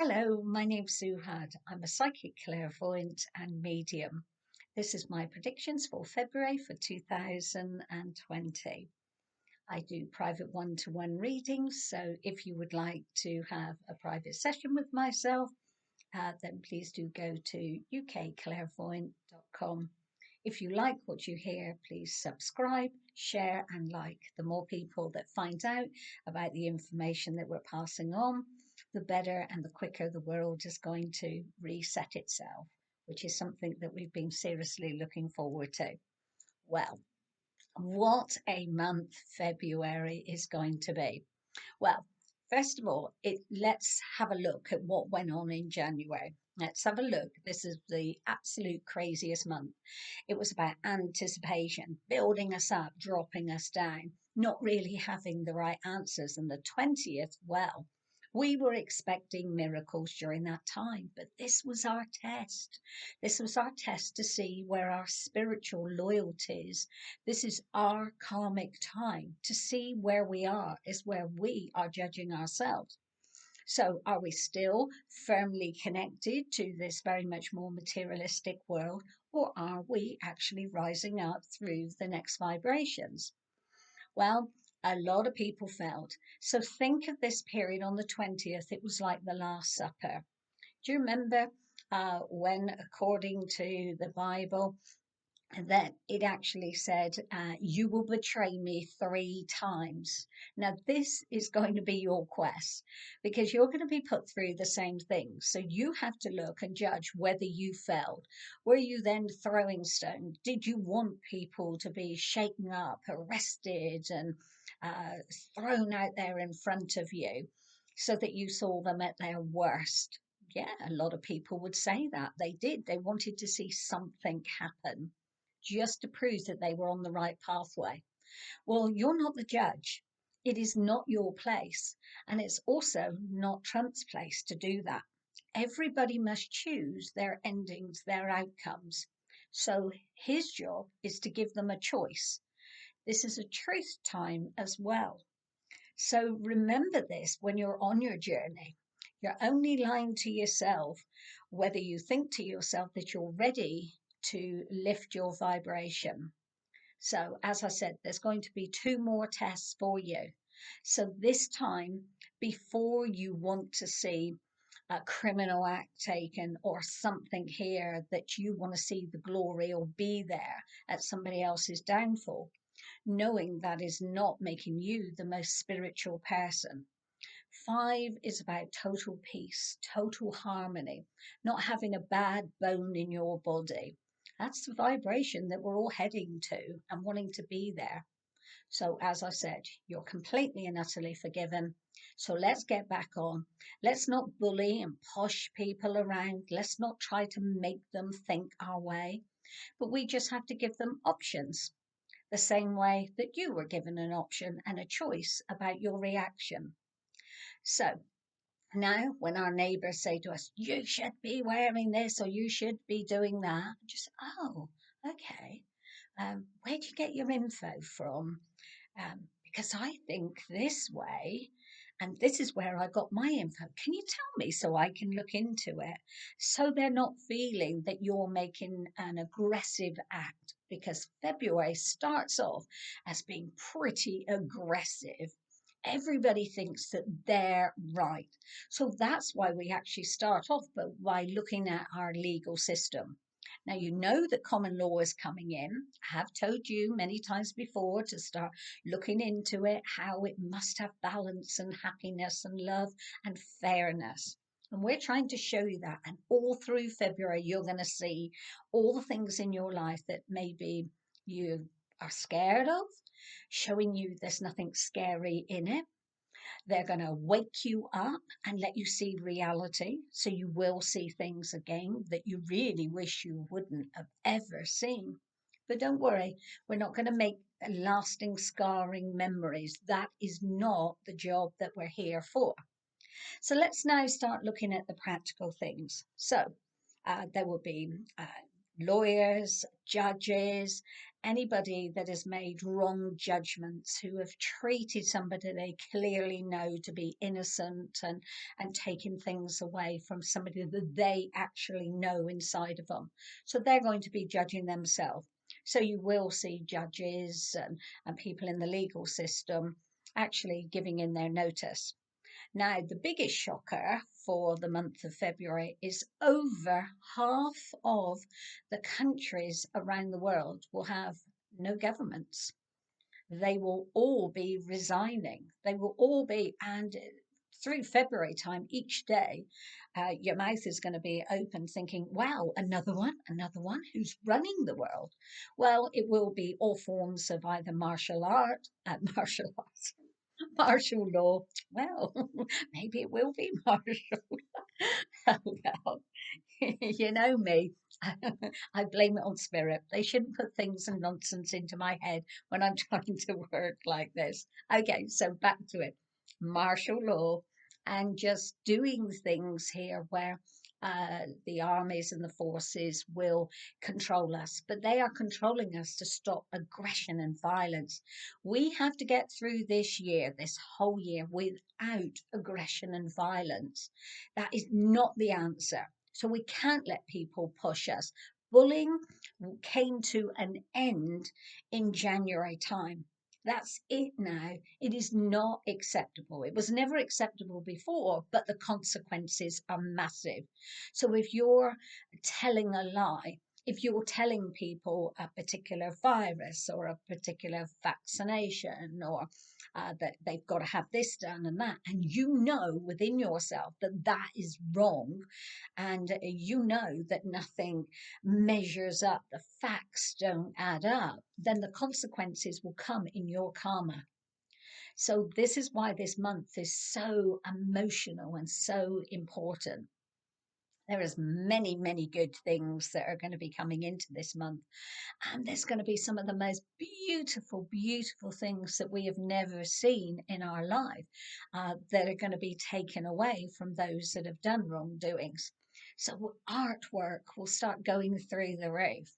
Hello, my name's Sue Hudd. I'm a psychic clairvoyant and medium. This is my predictions for February for 2020. I do private one-to-one readings, so if you would like to have a private session with myself, then please do go to ukclairvoyant.com. If you like what you hear, please subscribe, share, and like. The more people that find out about the information that we're passing on, the better and the quicker the world is going to reset itself, which is something that we've been seriously looking forward to. Well, what a month February is going to be. Well, first of all, let's have a look at what went on in January. Let's have a look. This is the absolute craziest month. It was about anticipation, building us up, dropping us down, not really having the right answers. And the 20th, well, we were expecting miracles during that time, but this was our test. This was our test to see where our spiritual loyalties, this is our karmic time to see where we are, is where we are judging ourselves. So, are we still firmly connected to this very much more materialistic world, or are we actually rising up through the next vibrations? Well, a lot of people felt. So, think of this period on the 20th, it was like the Last Supper. Do you remember when, according to the Bible, that it actually said, you will betray me 3 times. Now, this is going to be your quest because you're going to be put through the same things. So you have to look and judge whether you failed. Were you then throwing stones? Did you want people to be shaken up, arrested, and uh, thrown out there in front of you so that you saw them at their worst? Yeah, a lot of people would say that. They did. They wanted to see something happen just to prove that they were on the right pathway. Well, you're not the judge. It is not your place. And it's also not Trump's place to do that. Everybody must choose their endings, their outcomes. So his job is to give them a choice. This is a truth time as well. So remember this when you're on your journey. You're only lying to yourself whether you think to yourself that you're ready to lift your vibration. So, as I said, there's going to be 2 more tests for you. So, this time, before you want to see a criminal act taken or something here that you want to see the glory or be there at somebody else's downfall, knowing that is not making you the most spiritual person. 5 is about total peace, total harmony, not having a bad bone in your body. That's the vibration that we're all heading to and wanting to be there. So, as I said, you're completely and utterly forgiven. So, let's get back on. Let's not bully and push people around. Let's not try to make them think our way. But we just have to give them options, the same way that you were given an option and a choice about your reaction. So, now, when our neighbours say to us, you should be wearing this or you should be doing that, just, oh, okay. Where do you get your info from? Because I think this way, and this is where I got my info. Can you tell me so I can look into it? So they're not feeling that you're making an aggressive act, because February starts off as being pretty aggressive. Everybody thinks that they're right. So that's why we actually start off by looking at our legal system. Now, you know that common law is coming in. I have told you many times before to start looking into it, how it must have balance and happiness and love and fairness. And we're trying to show you that. And all through February, you're going to see all the things in your life that maybe you are scared of, showing you there's nothing scary in it. They're going to wake you up and let you see reality. So you will see things again that you really wish you wouldn't have ever seen. But don't worry, we're not going to make lasting, scarring memories. That is not the job that we're here for. So let's now start looking at the practical things. So there will be lawyers, judges, Anybody that has made wrong judgments, who have treated somebody they clearly know to be innocent, and taken things away from somebody that they actually know inside of them. So they're going to be judging themselves. So you will see judges and people in the legal system actually giving in their notice. Now, the biggest shocker for the month of February is over half of the countries around the world will have no governments. They will all be resigning. They will all be, and through February time, each day, your mouth is going to be open thinking, wow, another one, who's running the world? Well, it will be all forms of either martial arts, martial law. Well, maybe it will be martial. Oh, well, you know me. I blame it on spirit. They shouldn't put things and nonsense into my head when I'm trying to work like this. Okay, so back to it. Martial law and just doing things here where the armies and the forces will control us, but they are controlling us to stop aggression and violence. We have to get through this year, this whole year, without aggression and violence. That is not the answer. So we can't let people push us. Bullying came to an end in January time. That's it now. It is not acceptable. It was never acceptable before, but the consequences are massive. So if you're telling a lie, if you're telling people a particular virus or a particular vaccination, or that they've got to have this done and that, and you know within yourself that that is wrong, and you know that nothing measures up, the facts don't add up, then the consequences will come in your karma. So, this is why this month is so emotional and so important. There is many good things that are going to be coming into this month, and there's going to be some of the most beautiful things that we have never seen in our life, that are going to be taken away from those that have done wrongdoings. So artwork will start going through the roof.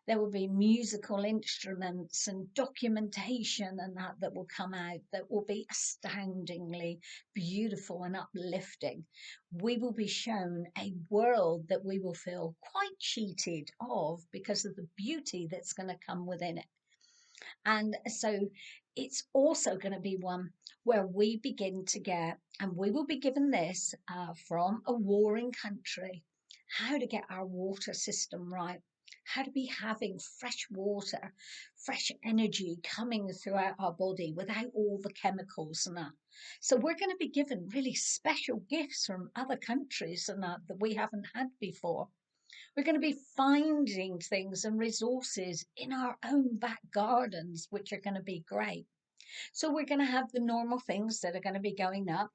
There will be musical instruments and documentation and that will come out that will be astoundingly beautiful and uplifting. We will be shown a world that we will feel quite cheated of because of the beauty that's going to come within it. And so it's also going to be one where we begin to get, and we will be given this from a warring country, how to get our water system right, how to be having fresh water, fresh energy coming throughout our body without all the chemicals and that. So we're going to be given really special gifts from other countries and that we haven't had before. We're going to be finding things and resources in our own back gardens, which are going to be great. So we're going to have the normal things that are going to be going up.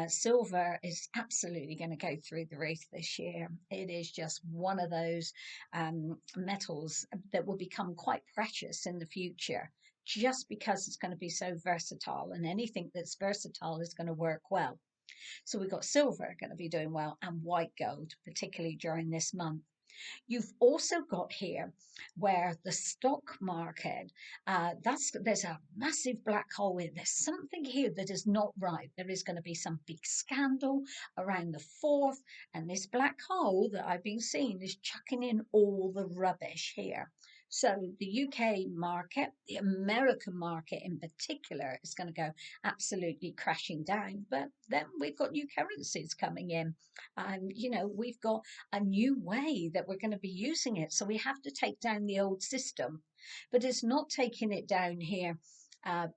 Silver is absolutely going to go through the roof this year. It is just one of those metals that will become quite precious in the future, just because it's going to be so versatile, and anything that's versatile is going to work well. So we've got silver going to be doing well, and white gold, particularly during this month. You've also got here where the stock market, there's a massive black hole here. There's something here that is not right. There is going to be some big scandal around the 4th, and this black hole that I've been seeing is chucking in all the rubbish here. So the UK market, the American market in particular, is going to go absolutely crashing down. But then we've got new currencies coming in. We've got a new way that we're going to be using it. So we have to take down the old system. But it's not taking it down here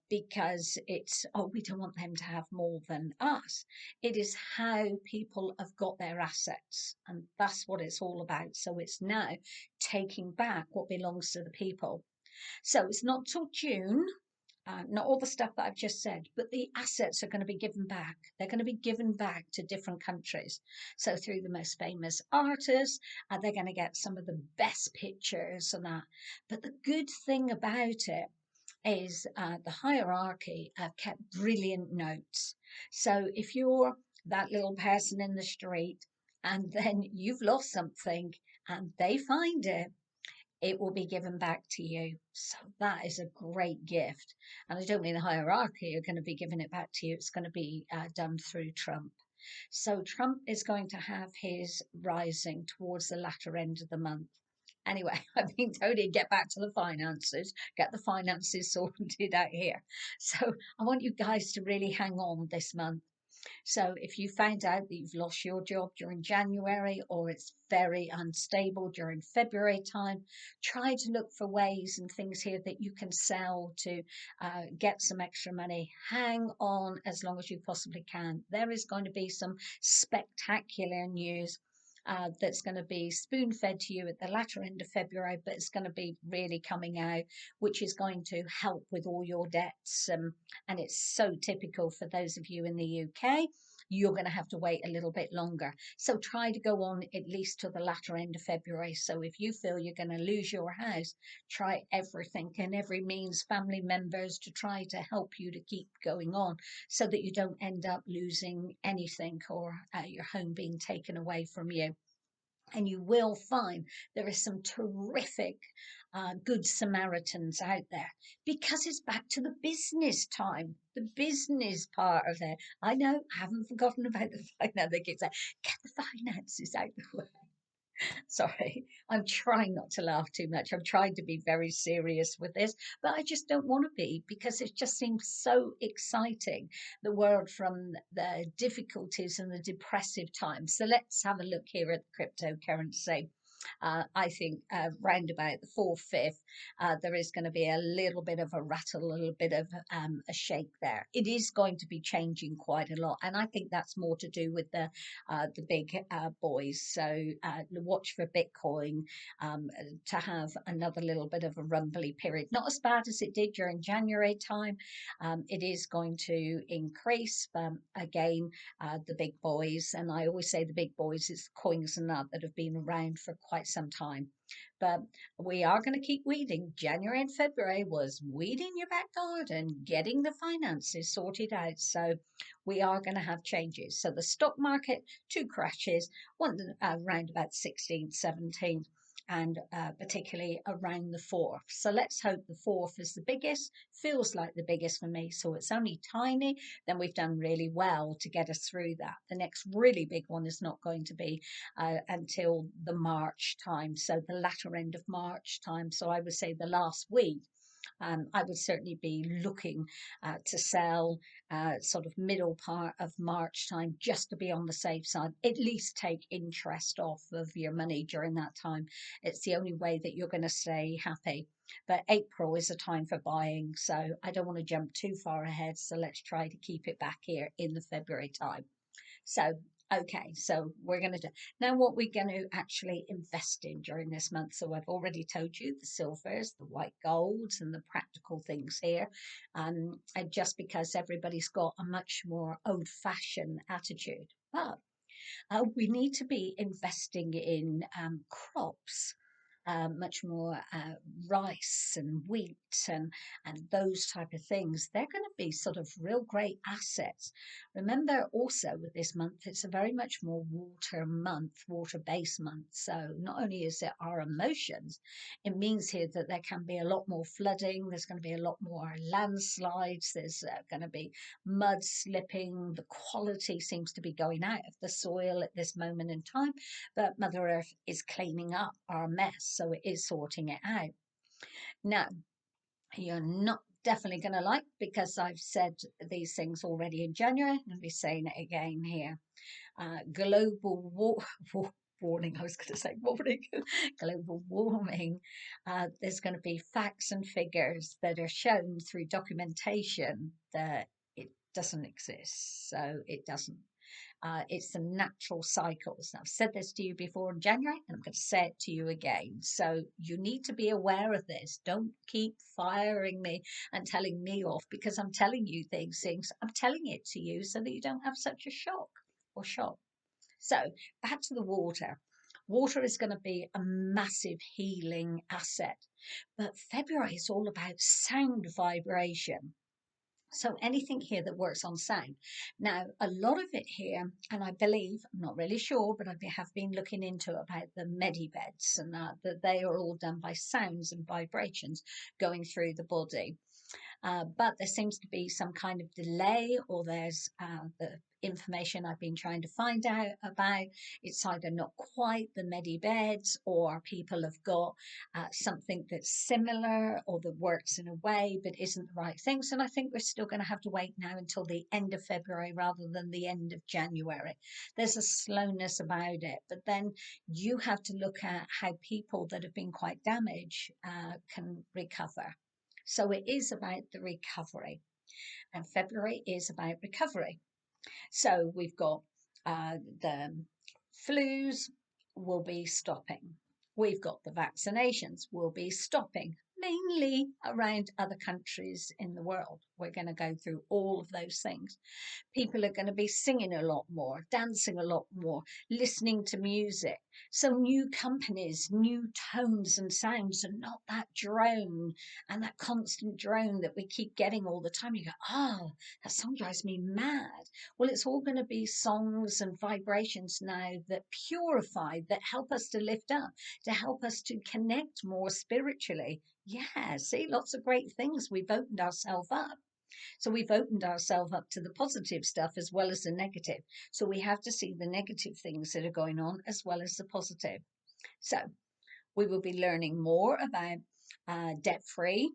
because it's, oh, we don't want them to have more than us. It is how people have got their assets. And that's what it's all about. So it's now taking back what belongs to the people. So it's not till June, not all the stuff that I've just said, but the assets are going to be given back. They're going to be given back to different countries. So through the most famous artists, they're going to get some of the best pictures and that. But the good thing about it is the hierarchy have kept brilliant notes. So if you're that little person in the street and then you've lost something and they find it, it will be given back to you. So that is a great gift. And I don't mean the hierarchy are going to be giving it back to you, it's going to be done through Trump. So Trump is going to have his rising towards the latter end of the month. Anyway, I've been told to get back to the finances, get the finances sorted out here. So I want you guys to really hang on this month. So if you find out that you've lost your job during January or it's very unstable during February time, try to look for ways and things here that you can sell to get some extra money. Hang on as long as you possibly can. There is going to be some spectacular news. That's going to be spoon fed to you at the latter end of February, but it's going to be really coming out, which is going to help with all your debts. And it's so typical for those of you in the UK. You're going to have to wait a little bit longer. So try to go on at least to the latter end of February. So if you feel you're going to lose your house, try everything and every means, family members, to try to help you to keep going on so that you don't end up losing anything or your home being taken away from you. And you will find there is some terrific good Samaritans out there because it's back to the business time, the business part of it. I know, I haven't forgotten about the finance. They keep saying, get the finances out the way. Sorry, I'm trying not to laugh too much. I'm trying to be very serious with this, but I just don't want to be because it just seems so exciting, the world from the difficulties and the depressive times. So let's have a look here at the cryptocurrency. I think round about the 4th, 5th, there is going to be a little bit of a rattle, a little bit of a shake there. It is going to be changing quite a lot, and I think that's more to do with the big boys. So watch for Bitcoin to have another little bit of a rumbly period. Not as bad as it did during January time. It is going to increase, but again, the big boys, and I always say the big boys, it's coins and that have been around for quite some time. But we are going to keep weeding. January and February was weeding your back garden, getting the finances sorted out. So we are going to have changes. So the stock market, two crashes, one around about 16th, 17th, and particularly around the 4th. So let's hope the 4th is the biggest, feels like the biggest for me. So it's only tiny, then we've done really well to get us through that. The next really big one is not going to be until the March time, so the latter end of March time. So I would say the last week. I would certainly be looking to sell sort of middle part of March time just to be on the safe side. At least take interest off of your money during that time. It's the only way that you're going to stay happy. But April is a time for buying, so I don't want to jump too far ahead. So let's try to keep it back here in the February time. So, okay, so we're going to do now what we're going to actually invest in during this month. So, I've already told you the silvers, the white golds, and the practical things here. And just because everybody's got a much more old fashioned attitude. But we need to be investing in crops. Much more rice and wheat and those type of things. They're going to be sort of real great assets. Remember also with this month, it's a very much more water month, water based month. So not only is it our emotions, it means here that there can be a lot more flooding. There's going to be a lot more landslides. There's going to be mud slipping. The quality seems to be going out of the soil at this moment in time, but Mother Earth is cleaning up our mess, so it is sorting it out. Now, you're not definitely going to like, because I've said these things already in January, I'm going to be saying it again here. Global warning, I was going to say warning, global warming. There's going to be facts and figures that are shown through documentation that it doesn't exist. So it doesn't. It's the natural cycles. Now, I've said this to you before in January, and I'm going to say it to you again. So you need to be aware of this. Don't keep firing me and telling me off because I'm telling you things. I'm telling it to you so that you don't have such a shock or shock. So back to the water. Water is going to be a massive healing asset. But February is all about sound vibration. So anything here that works on sound. Now, a lot of it here, and I believe, I'm not really sure, but I have been looking into about the medibeds and that they are all done by sounds and vibrations going through the body. But there seems to be some kind of delay, or there's the information I've been trying to find out about. It's either not quite the medi beds, or people have got something that's similar or that works in a way but isn't the right things. And I think we're still going to have to wait now until the end of February rather than the end of January. There's a slowness about it, but then you have to look at how people that have been quite damaged can recover. So it is about the recovery, and February is about recovery. So we've got the flus will be stopping. We've got the vaccinations will be stopping, mainly around other countries in the world. We're going to go through all of those things. People are going to be singing a lot more, dancing a lot more, listening to music. So new companies, new tones and sounds, and not that drone and that constant drone that we keep getting all the time. You go, oh, that song drives me mad. Well, it's all going to be songs and vibrations now that purify, that help us to lift up, to help us to connect more spiritually. Yeah, see, lots of great things. We've opened ourselves up. So we've opened ourselves up to the positive stuff as well as the negative. So we have to see the negative things that are going on as well as the positive. So we will be learning more about debt free,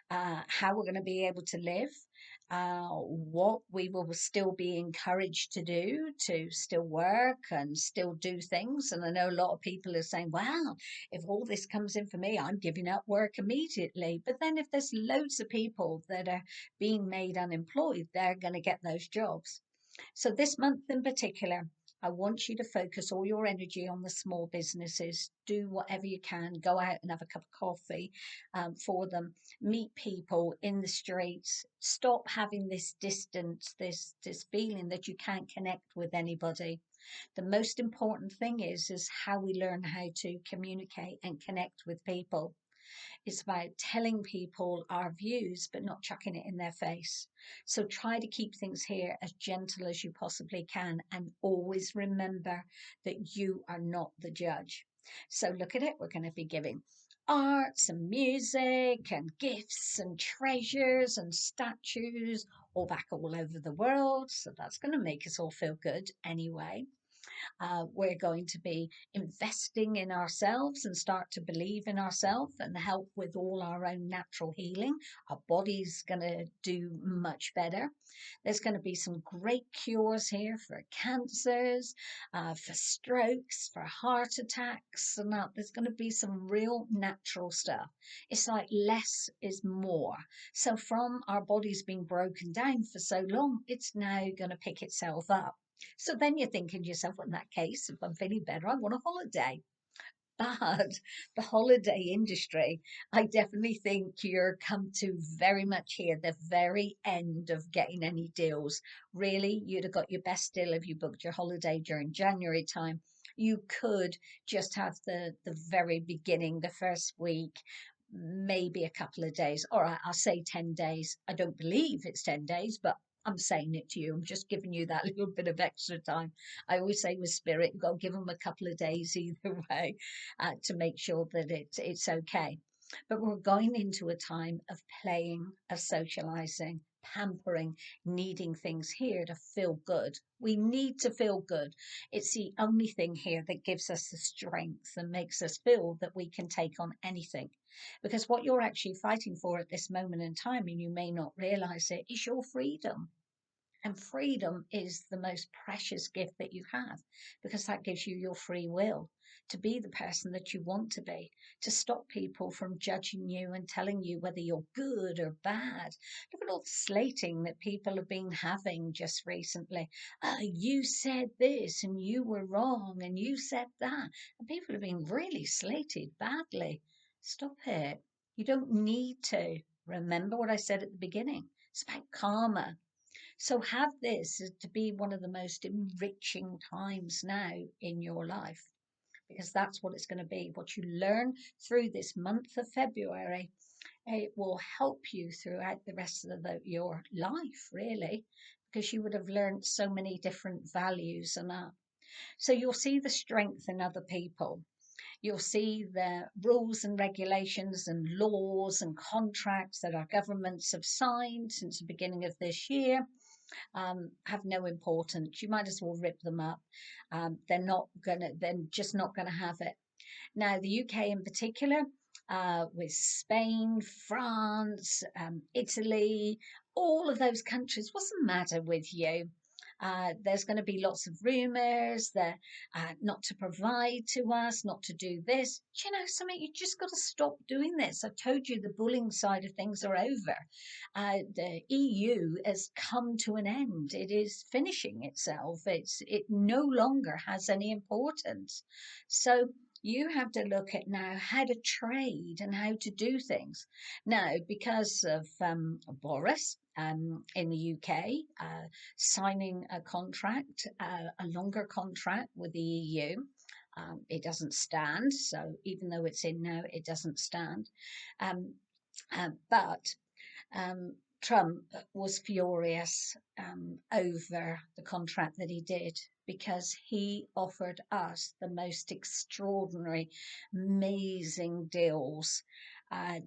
how we're going to be able to live, what we will still be encouraged to do, to still work and still do things. And I know a lot of people are saying, wow, if all this comes in for me, I'm giving up work immediately. But then if there's loads of people that are being made unemployed, they're going to get those jobs. So this month in particular, I want you to focus all your energy on the small businesses. Do whatever you can. Go out and have a cup of coffee for them. Meet people in the streets. Stop having this distance, this feeling that you can't connect with anybody. The most important thing is how we learn how to communicate and connect with people. It's about telling people our views, but not chucking it in their face. So try to keep things here as gentle as you possibly can, and always remember that you are not the judge. So look at it. We're going to be giving arts and music and gifts and treasures and statues all back all over the world. So that's going to make us all feel good anyway. We're going to be investing in ourselves and start to believe in ourselves and help with all our own natural healing. Our body's going to do much better. There's going to be some great cures here for cancers, for strokes, for heart attacks, and that. There's going to be some real natural stuff. It's like less is more. So from our bodies being broken down for so long, it's now going to pick itself up. So then you're thinking to yourself, well, in that case, if I'm feeling better, I want a holiday. But the holiday industry, I definitely think you're come to very much here, the very end of getting any deals. Really, you'd have got your best deal if you booked your holiday during January time. You could just have the very beginning, the first week, maybe a couple of days. All right, I'll say 10 days. I don't believe it's 10 days, but I'm saying it to you. I'm just giving you that little bit of extra time. I always say with spirit, you've got to give them a couple of days either way to make sure that it's okay. But we're going into a time of playing, of socializing, pampering, needing things here to feel good. We need to feel good. It's the only thing here that gives us the strength and makes us feel that we can take on anything. Because what you're actually fighting for at this moment in time, and you may not realize it, is your freedom. And freedom is the most precious gift that you have, because that gives you your free will to be the person that you want to be, to stop people from judging you and telling you whether you're good or bad. Look at all the slating that people have been having just recently. You said this and you were wrong and you said that. And people have been really slated badly. Stop it. You don't need to. Remember what I said at the beginning. It's about karma. So have this to be one of the most enriching times now in your life, because that's what it's going to be. What you learn through this month of February, it will help you throughout the rest of your life, really, because you would have learned so many different values and that. So you'll see the strength in other people. You'll see the rules and regulations and laws and contracts that our governments have signed since the beginning of this year have no importance. You might as well rip them up. They're just not gonna have it. Now, the UK in particular, with Spain, France, Italy, all of those countries, what's the matter with you? There's going to be lots of rumours that not to provide to us, not to do this. Do you know something? You just got to stop doing this. I've told you the bullying side of things are over. The EU has come to an end. It is finishing itself. It no longer has any importance. So you have to look at now how to trade and how to do things. Now, because of Boris in the UK signing a contract, a longer contract with the EU, it doesn't stand. So even though it's in now, it doesn't stand. But Trump was furious over the contract that he did because he offered us the most extraordinary, amazing deals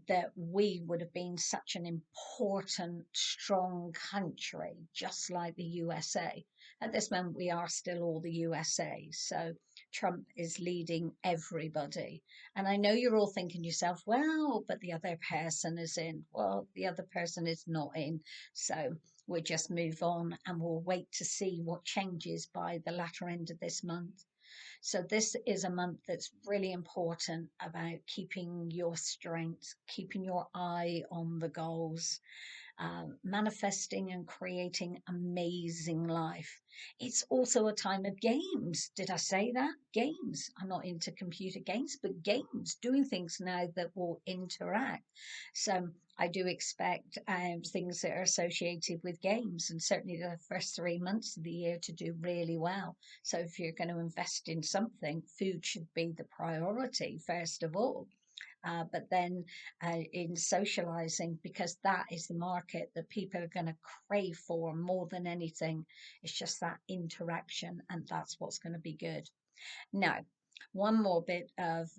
that we would have been such an important, strong country, just like the USA. At this moment, we are still all the USA. So Trump is leading everybody. And I know you're all thinking to yourself, well, but the other person is in. Well, the other person is not in. So we'll just move on and we'll wait to see what changes by the latter end of this month. So this is a month that's really important about keeping your strength, keeping your eye on the goals, manifesting and creating amazing life. It's also a time of games. Did I say that? Games. I'm not into computer games, but games, doing things now that will interact. So I do expect things that are associated with games, and certainly the first 3 months of the year to do really well. So if you're going to invest in something, food should be the priority first of all. But then in socializing, because that is the market that people are going to crave for more than anything. It's just that interaction, and that's what's going to be good. Now, one more bit of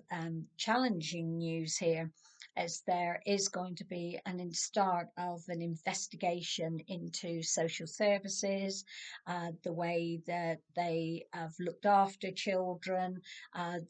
challenging news here is there is going to be an start of an investigation into social services, the way that they have looked after children,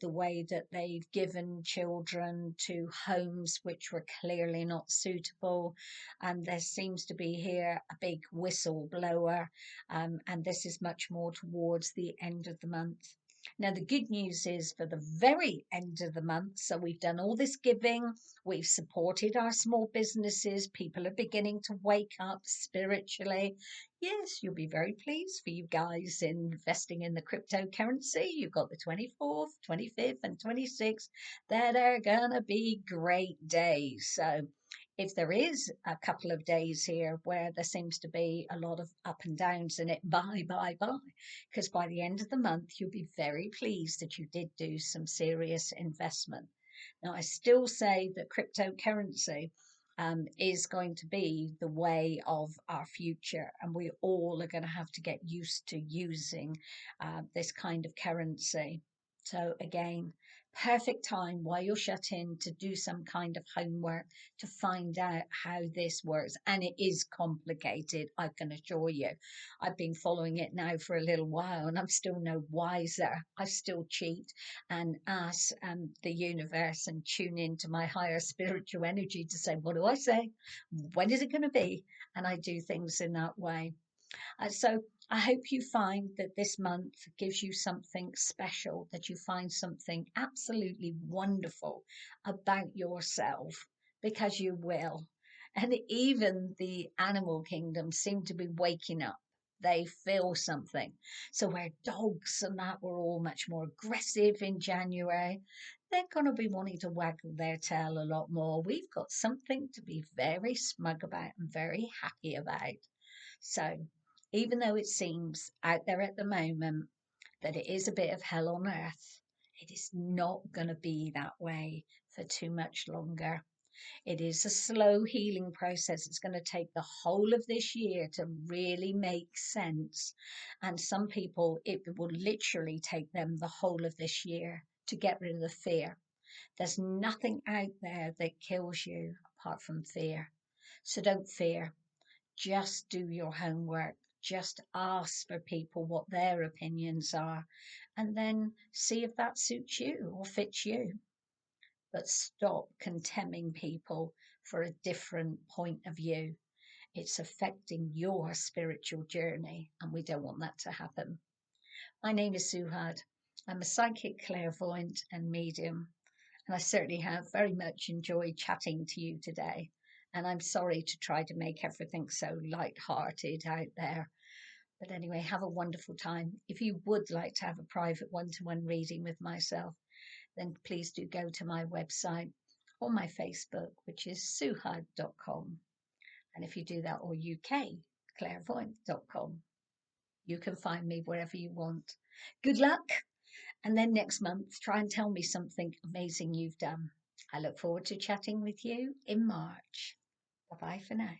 the way that they've given children to homes which were clearly not suitable. And there seems to be here a big whistleblower, and this is much more towards the end of the month. Now, the good news is for the very end of the month, so we've done all this giving, we've supported our small businesses, people are beginning to wake up spiritually. Yes, you'll be very pleased for you guys investing in the cryptocurrency. You've got the 24th, 25th, and 26th that are going to be great days. So, if there is a couple of days here where there seems to be a lot of up and downs in it, buy, because by the end of the month, you'll be very pleased that you did do some serious investment. Now, I still say that cryptocurrency is going to be the way of our future, and we all are going to have to get used to using this kind of currency. So, again, perfect time while you're shut in to do some kind of homework to find out how this works. And it is complicated, I can assure you. I've been following it now for a little while and I'm still no wiser. I still cheat and ask the universe and tune into my higher spiritual energy to say, what do I say? When is it going to be? And I do things in that way. So I hope you find that this month gives you something special, that you find something absolutely wonderful about yourself, because you will. And even the animal kingdom seem to be waking up. They feel something. So where dogs and that were all much more aggressive in January, they're going to be wanting to waggle their tail a lot more. We've got something to be very smug about and very happy about. So even though it seems out there at the moment that it is a bit of hell on earth, it is not going to be that way for too much longer. It is a slow healing process. It's going to take the whole of this year to really make sense. And some people, it will literally take them the whole of this year to get rid of the fear. There's nothing out there that kills you apart from fear. So don't fear. Just do your homework. Just ask for people what their opinions are, and then see if that suits you or fits you. But stop condemning people for a different point of view. It's affecting your spiritual journey, and we don't want that to happen. My name is Sue Hudd. I'm a psychic, clairvoyant, and medium, and I certainly have very much enjoyed chatting to you today. And I'm sorry to try to make everything so light-hearted out there. But anyway, have a wonderful time. If you would like to have a private one-to-one reading with myself, then please do go to my website or my Facebook, which is suhud.com. And if you do that, or ukclairvoyant.com, you can find me wherever you want. Good luck. And then next month, try and tell me something amazing you've done. I look forward to chatting with you in March. Bye bye for now.